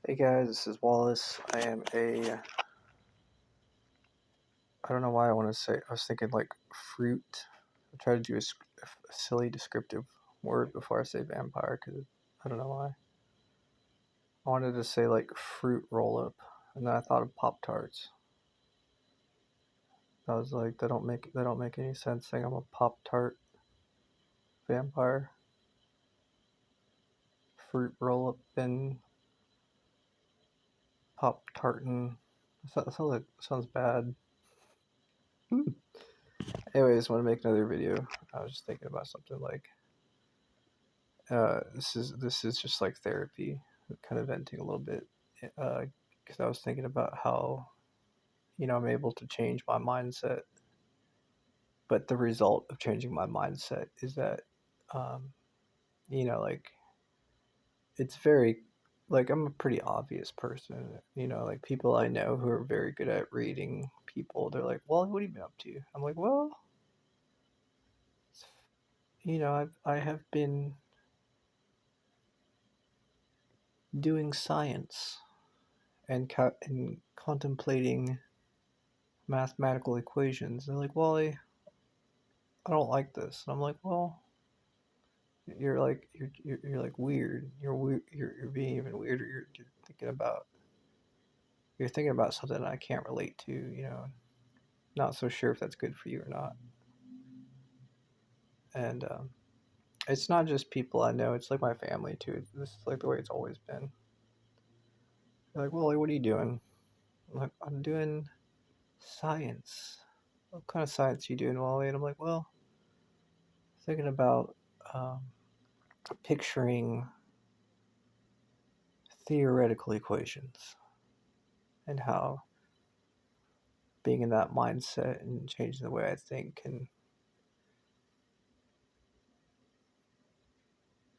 Hey guys, this is Wallace. I don't know why I want to say, I was thinking like fruit. I tried to do a silly descriptive word before I say vampire because I don't know why. I wanted to say like fruit roll up, and then I thought of Pop Tarts. I was like, they don't make any sense saying I'm a Pop Tart vampire. Fruit roll up and Pop Tartan. Sounds bad. Anyways, want to make another video. I was just thinking about something like this is just like therapy, kind of venting a little bit, because I was thinking about how I'm able to change my mindset, but the result of changing my mindset is that um, like it's very like I'm a pretty obvious person. Like people I know who are very good at reading people, they're like, "Well, what have you been up to?" I'm like, "Well, I have been doing science and contemplating mathematical equations." They're like, "Well, I don't like this." And I'm like, "Well, you're like weird. You're weird. You're being even weirder. You're thinking about something I can't relate to. Not so sure if that's good for you or not." And it's not just people I know. It's like my family too. This is like the way it's always been. They're like, "Well, what are you doing?" I'm like, "I'm doing science." "What kind of science are you doing, Wally?" And I'm like, "Well, thinking about um, picturing theoretical equations and how being in that mindset and changing the way I think can,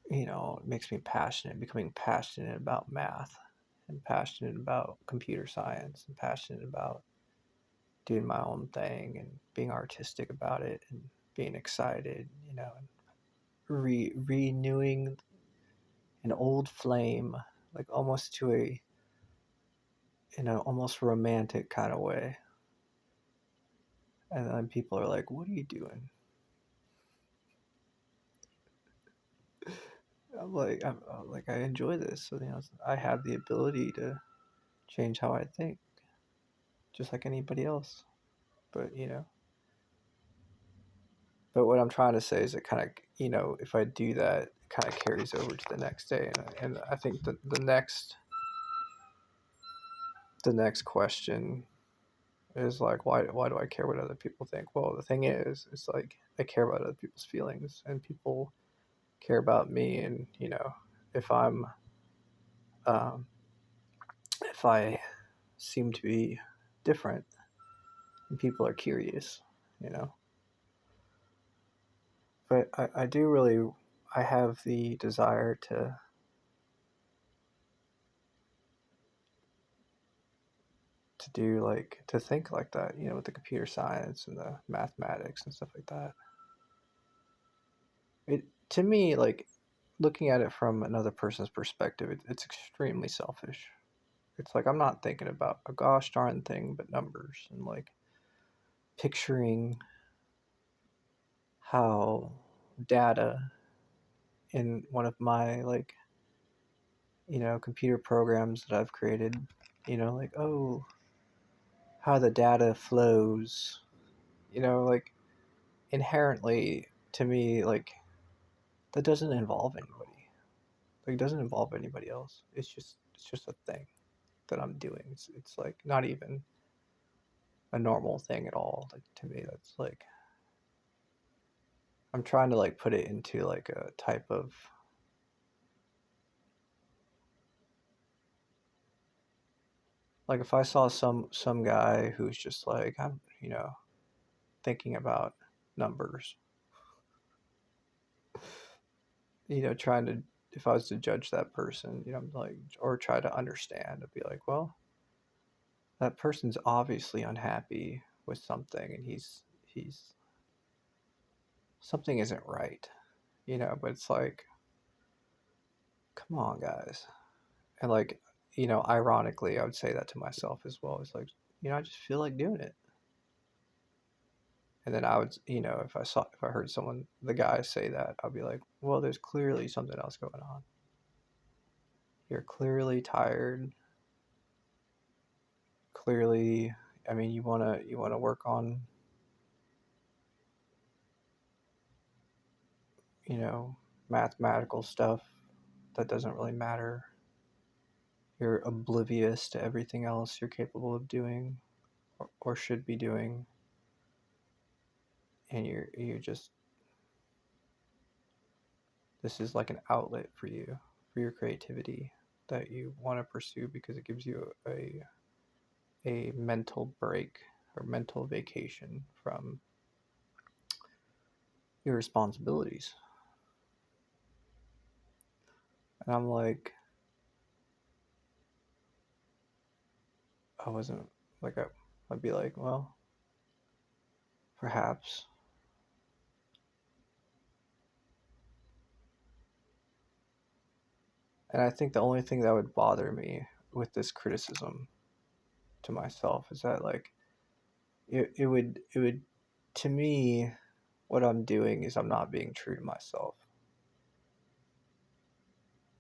it makes me passionate, becoming passionate about math and passionate about computer science and passionate about doing my own thing and being artistic about it and being excited, and renewing an old flame, like almost to a, in an almost romantic kind of way. And then people are like, "What are you doing?" I'm like, I enjoy this. So, I have the ability to change how I think, just like anybody else. But, but what I'm trying to say is it kind of, if I do that, it kind of carries over to the next day. And I think that the next question is like, why do I care what other people think? Well, the thing is, it's like I care about other people's feelings and people care about me. And, if I'm, um, if I seem to be different and people are curious, you know. But I do really, I have the desire to do like, to think like that, with the computer science and the mathematics and stuff like that. It, to me, like, looking at it from another person's perspective, it's extremely selfish. It's like I'm not thinking about a gosh darn thing but numbers and like picturing how data in one of my like computer programs that I've created, like, oh, how the data flows, like inherently to me, like that doesn't involve anybody. Like it doesn't involve anybody else. It's just a thing that I'm doing. It's like not even a normal thing at all. Like to me, that's like I'm trying to like put it into like a type of like if I saw some guy who's just like I'm thinking about numbers, trying to, if I was to judge that person, like, or try to understand, I'd be like, well, that person's obviously unhappy with something, and he's something isn't right, but it's like, come on, guys, and like, ironically, I would say that to myself as well. It's like, I just feel like doing it. And then I would, if I heard the guy say that, I'd be like, well, there's clearly something else going on. You're clearly tired. Clearly, I mean, you wanna work on, you know, mathematical stuff that doesn't really matter. You're oblivious to everything else you're capable of doing or should be doing, and you're just, this is like an outlet for you, for your creativity that you want to pursue because it gives you a mental break or mental vacation from your responsibilities. And I'm like, I wasn't like, I'd be like, well, perhaps. And I think the only thing that would bother me with this criticism to myself is that, like, it would to me, what I'm doing is I'm not being true to myself.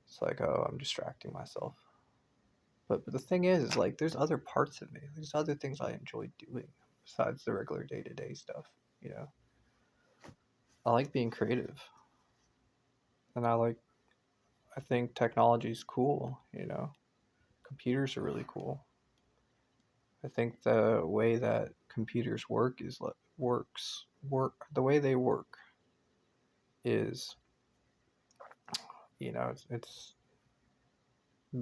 It's like, oh, I'm distracting myself. But the thing is like, there's other parts of me. There's other things I enjoy doing besides the regular day to day stuff. You know, I like being creative, and I think technology's cool. Computers are really cool. I think the way that computers work the way they work is, it's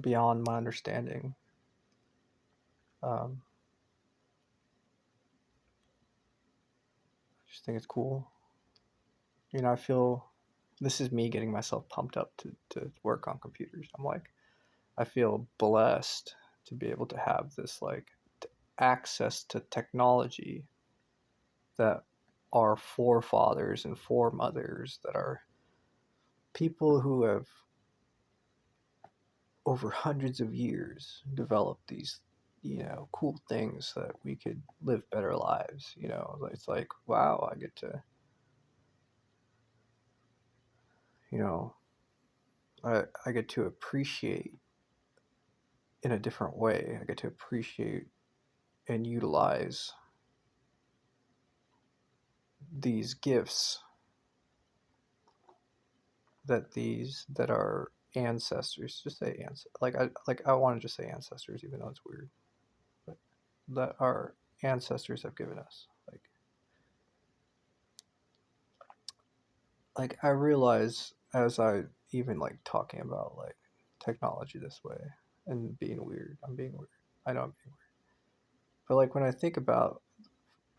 beyond my understanding. Um, I just think it's cool. I feel, this is me getting myself pumped up to work on computers. I'm like, I feel blessed to be able to have this, like, access to technology that our forefathers and foremothers, that are people who have over hundreds of years developed these, cool things so that we could live better lives. It's like, wow, I get to, you know, I get to appreciate in a different way. I get to appreciate and utilize these gifts that our ancestors, just say I want to just say ancestors, even though it's weird, but that our ancestors have given us. Like I realize, as I even like talking about like technology this way and being weird. I'm being weird. I know I'm being weird. But like when I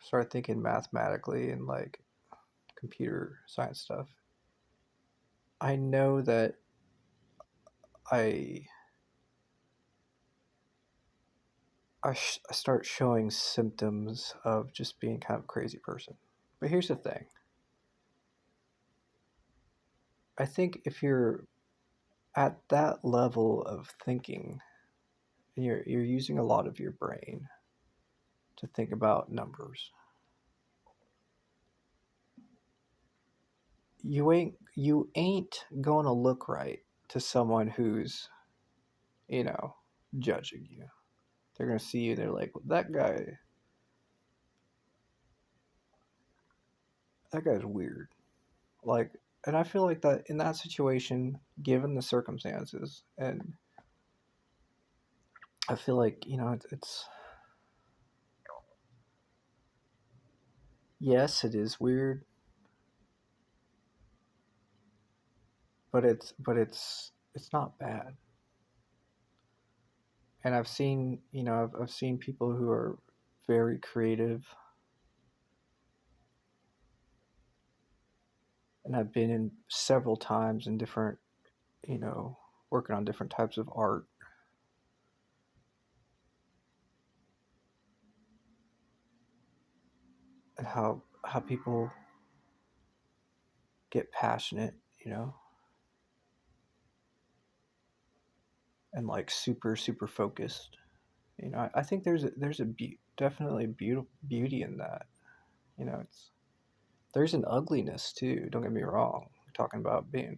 start thinking mathematically and like computer science stuff, I know that I I start showing symptoms of just being kind of a crazy person. But here's the thing. I think if you're at that level of thinking and you're using a lot of your brain to think about numbers, you ain't going to look right to someone who's, you know, judging you. They're going to see you, they're like, that guy's weird. Like, and I feel like that in that situation, given the circumstances, and I feel like, it's yes, it is weird, but it's not bad. And I've seen, I've seen people who are very creative and I've been in several times in different, you know, working on different types of art, and how people get passionate, you know. and like super super focused. I think definitely beauty in that. It's there's an ugliness too. Don't get me wrong. We're talking about being,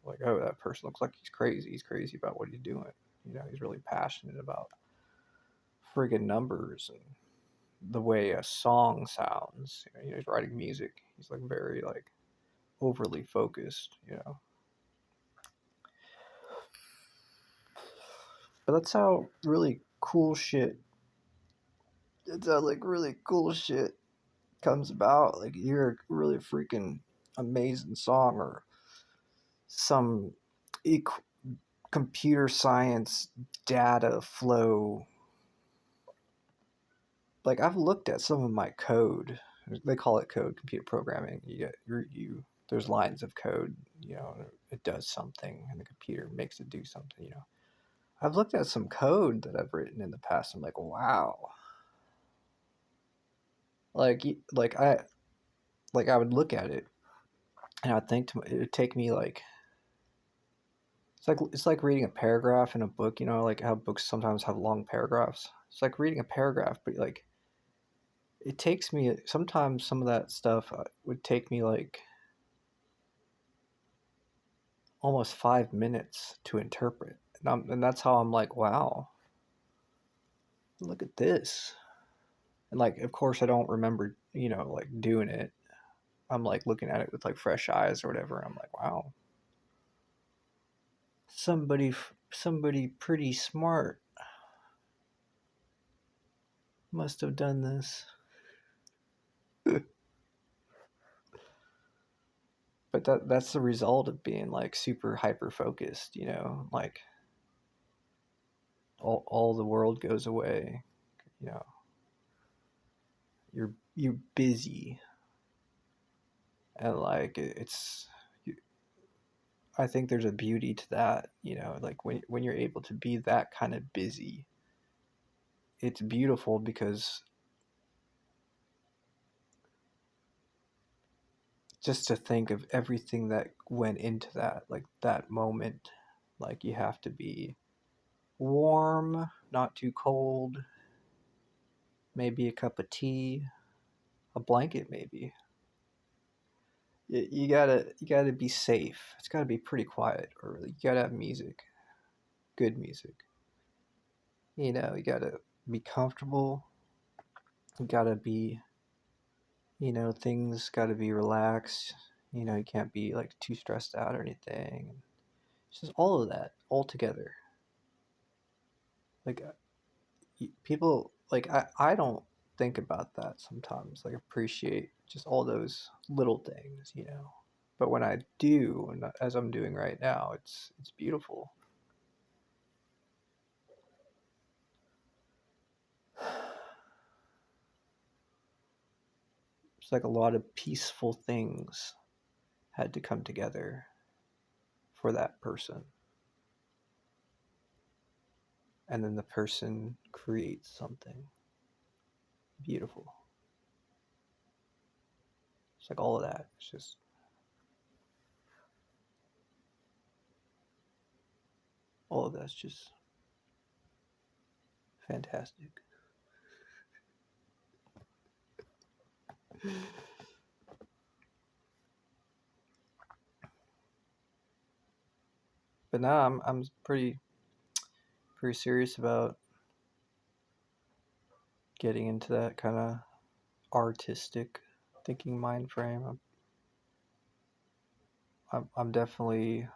like, oh, that person looks like he's crazy. He's crazy about what he's doing. He's really passionate about friggin' numbers and the way a song sounds. He's writing music. He's like very like overly focused. But that's how really cool shit. It's how like really cool shit comes about. Like you hear a really freaking amazing song or some computer science data flow. Like I've looked at some of my code. They call it code, computer programming. You there's lines of code. It does something, and the computer makes it do something. I've looked at some code that I've written in the past. I'm like, wow. Like like I I would look at it, and I'd think it would take me like it's like reading a paragraph in a book. Like how books sometimes have long paragraphs. It's like reading a paragraph, but like it takes me sometimes some of that stuff would take me like almost 5 minutes to interpret, and that's how I'm like, wow, look at this. And like, of course, I don't remember, like doing it. I'm like looking at it with like fresh eyes or whatever. And I'm like, wow, somebody pretty smart must have done this. But that's the result of being like super hyper focused. Like all the world goes away. You know, you're busy, and like I think there's a beauty to that. Like when you're able to be that kind of busy, it's beautiful because just to think of everything that went into that, like that moment, like you have to be warm, not too cold, maybe a cup of tea, a blanket, maybe. You gotta be safe. It's gotta be pretty quiet, or you gotta have music, good music. You gotta be comfortable. You gotta be, things gotta be relaxed. You can't be like too stressed out or anything. It's just all of that all together. Like people, like I don't think about that sometimes. Like appreciate just all those little things. But when I do, and as I'm doing right now, it's beautiful. It's like a lot of peaceful things had to come together for that person, and then the person creates something beautiful. It's like all of that. It's just all of that's just fantastic. But now I'm pretty serious about getting into that kind of artistic thinking mind frame. I'm definitely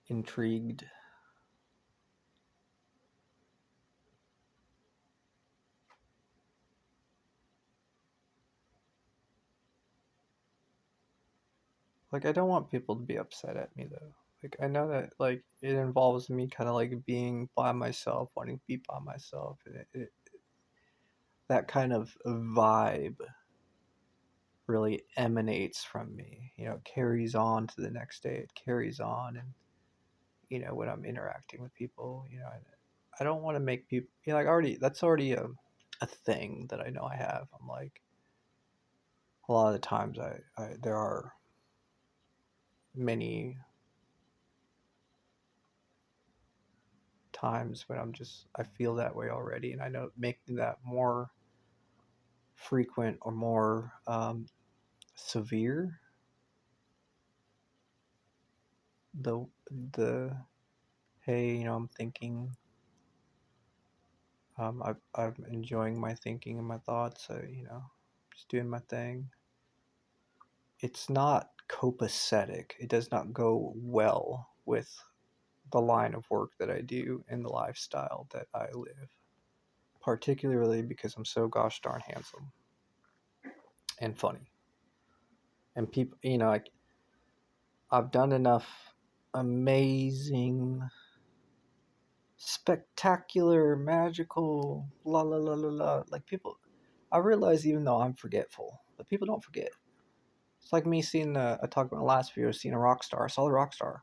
intrigued. Like I don't want people to be upset at me though. Like I know that like it involves me kind of like being by myself, wanting to be by myself, and that kind of vibe really emanates from me. It carries on to the next day. It carries on, and when I'm interacting with people, I don't want to make people, like already that's already a thing that I know I have. I'm like a lot of the times I there are many times when I feel that way already, and I know making that more frequent or more severe, the the hey, I'm thinking, I'm enjoying my thinking and my thoughts, so just doing my thing. It's not copacetic. It does not go well with the line of work that I do and the lifestyle that I live, particularly because I'm so gosh darn handsome and funny. And people, I've done enough amazing, spectacular, magical, la la la la la. Like people, I realize even though I'm forgetful, but people don't forget. It's like me seeing I talked about last video, seeing a rock star. I saw the rock star.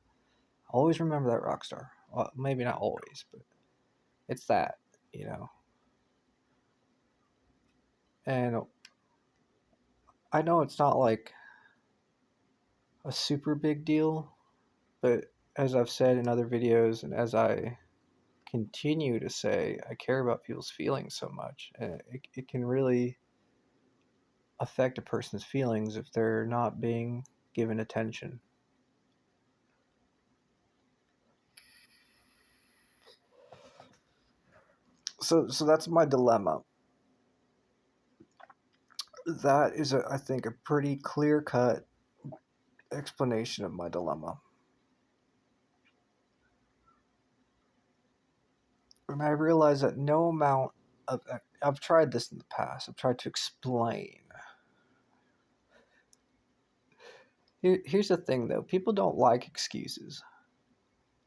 I always remember that rock star. Well, maybe not always, but it's that, you know. And I know it's not like a super big deal, but as I've said in other videos, and as I continue to say, I care about people's feelings so much, and it can really affect a person's feelings if they're not being given attention. So that's my dilemma. That is, I think, a pretty clear-cut explanation of my dilemma. And I realize that no amount of, I've tried this in the past. I've tried to explain. Here's the thing, though. People don't like excuses.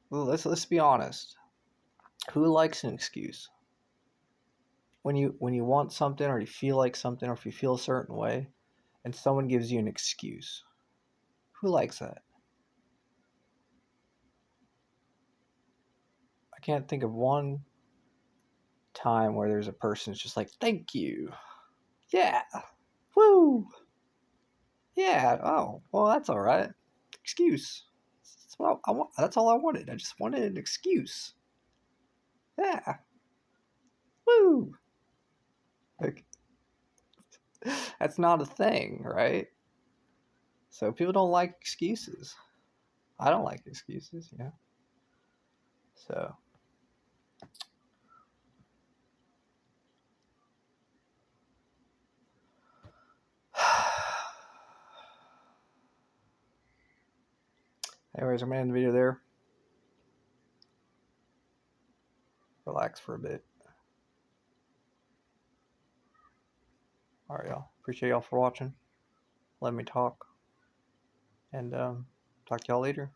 Well, let's be honest. Who likes an excuse? When you want something, or you feel like something, or if you feel a certain way, and someone gives you an excuse, who likes that? I can't think of one time where there's a person who's just like, "Thank you, yeah, woo, yeah, oh, well, that's all right." Excuse. That's what I want. That's all I wanted. I just wanted an excuse. Yeah, woo. Like, that's not a thing, right? So people don't like excuses. I don't like excuses, So anyways, I'm gonna end the video there. Relax for a bit. Alright, y'all. Appreciate y'all for watching. Let me talk. And talk to y'all later.